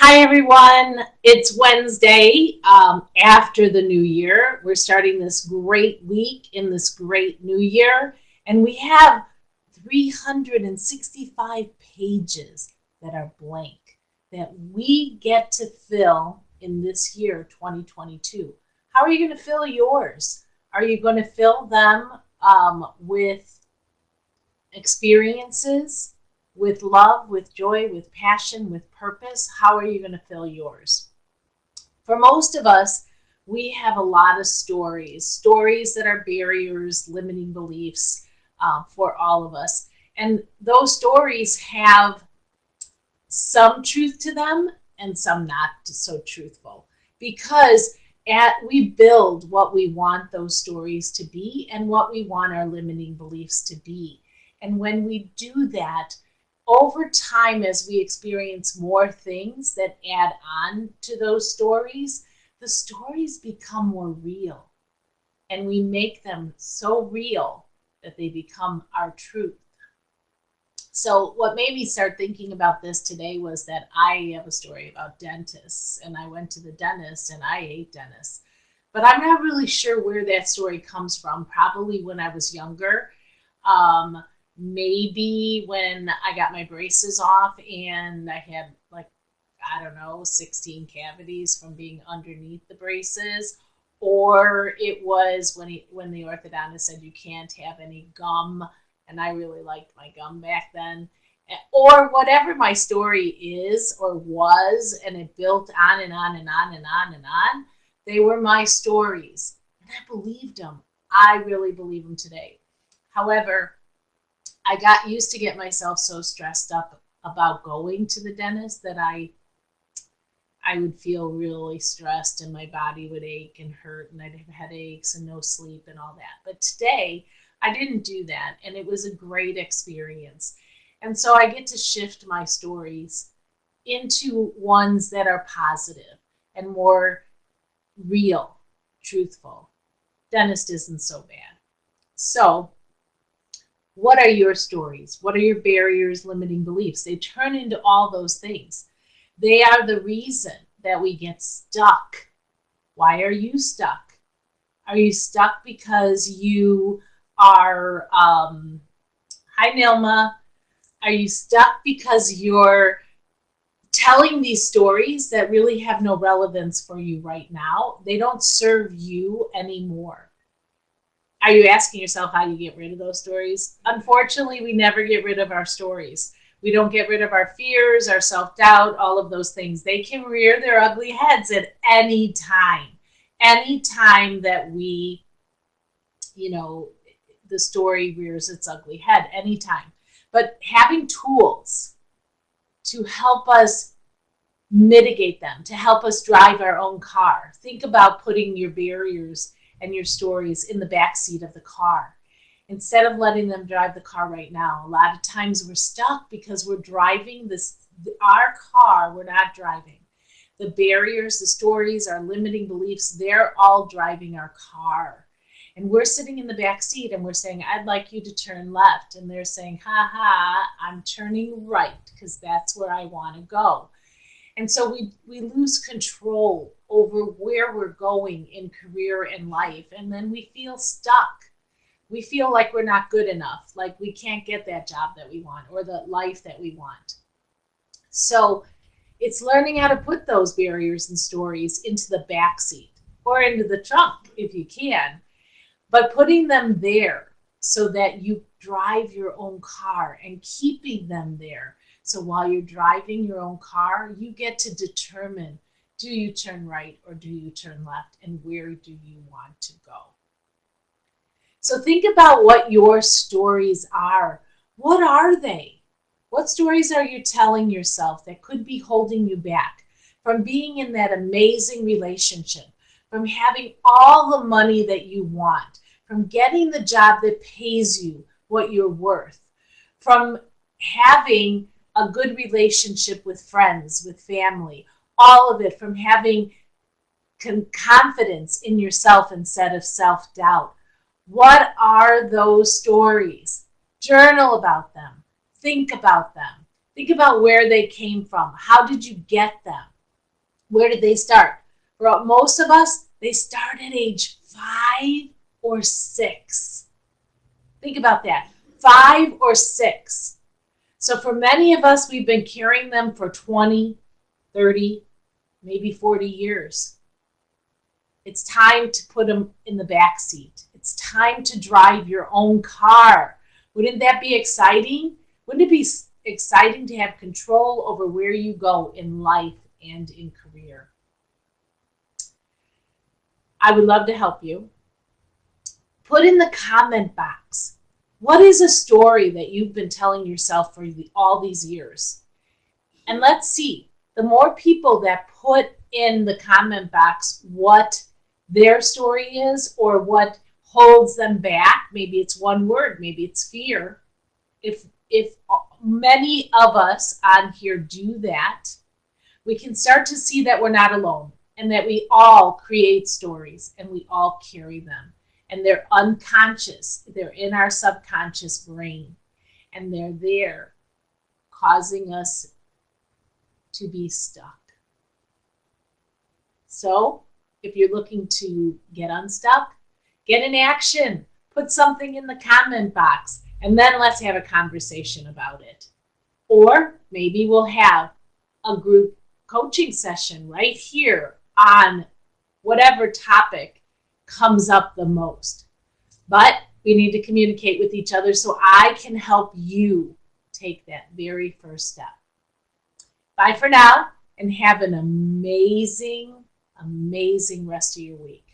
Hi, everyone. It's Wednesday after the new year. We're starting this great week in this great new year, and we have 365 pages that are blank that we get to fill in this year, 2022. How are you going to fill yours? Are you going to fill them with experiences, with love, with joy, with passion, with purpose? How are you going to fill yours? For most of us, we have a lot of stories that are barriers, limiting beliefs for all of us. And those stories have some truth to them and some not so truthful because we build what we want those stories to be and what we want our limiting beliefs to be. And when we do that, over time, as we experience more things that add on to those stories, the stories become more real. And we make them so real that they become our truth. So, what made me start thinking about this today was that I have a story about dentists, and I went to the dentist and I hate dentists. But I'm not really sure where that story comes from. Probably when I was younger. Maybe when I got my braces off and I had, like, I don't know, 16 cavities from being underneath the braces, or it was when the orthodontist said you can't have any gum, and I really liked my gum back then, or whatever my story is or was, and it built on and on and on and on and on. They were my stories, and I believed them. I really believe them today. However, I got used to get myself so stressed up about going to the dentist that I would feel really stressed and my body would ache and hurt and I'd have headaches and no sleep and all that. But today I didn't do that, and it was a great experience. And so I get to shift my stories into ones that are positive and more real, truthful. Dentist isn't so bad. So what are your stories? What are your barriers, limiting beliefs? They turn into all those things. They are the reason that we get stuck. Why are you stuck? Are you stuck because you are, hi Nilma, are you stuck because you're telling these stories that really have no relevance for you right now? They don't serve you anymore. Are you asking yourself how you get rid of those stories? Unfortunately, we never get rid of our stories. We don't get rid of our fears, our self-doubt, all of those things. They can rear their ugly heads at any time. Any time that we, the story rears its ugly head, anytime. But having tools to help us mitigate them, to help us drive our own car. Think about putting your barriers and your stories in the back seat of the car instead of letting them drive the car right now. A lot of times we're stuck because we're driving our car, we're not driving. The barriers, the stories, our limiting beliefs, they're all driving our car. And we're sitting in the back seat and we're saying, I'd like you to turn left. And they're saying, ha ha, I'm turning right because that's where I want to go. And so we lose control over where we're going in career and life. And then we feel stuck. We feel like we're not good enough, like we can't get that job that we want or the life that we want. So it's learning how to put those barriers and stories into the back seat or into the trunk if you can, but putting them there so that you drive your own car and keeping them there. So while you're driving your own car, you get to determine, do you turn right or do you turn left, and where do you want to go? So think about what your stories are. What are they? What stories are you telling yourself that could be holding you back from being in that amazing relationship, from having all the money that you want, from getting the job that pays you what you're worth, from having a good relationship with friends, with family, all of it, from having confidence in yourself instead of self-doubt? What are those stories? Journal about them. Think about them. Think about where they came from. How did you get them? Where did they start? For most of us, they start at age 5 or 6. Think about that, 5 or 6. So for many of us, we've been carrying them for 20, 30, maybe 40 years. It's time to put them in the back seat. It's time to drive your own car. Wouldn't that be exciting? Wouldn't it be exciting to have control over where you go in life and in career? I would love to help you. Put in the comment box, what is a story that you've been telling yourself for all these years? And let's see, the more people that put in the comment box what their story is or what holds them back, maybe it's one word, maybe it's fear. If many of us on here do that, we can start to see that we're not alone and that we all create stories and we all carry them. And they're unconscious. They're in our subconscious brain. And they're there causing us to be stuck. So if you're looking to get unstuck, get in action. Put something in the comment box. And then let's have a conversation about it. Or maybe we'll have a group coaching session right here on whatever topic comes up the most. But we need to communicate with each other so I can help you take that very first step. Bye for now and have an amazing, amazing rest of your week.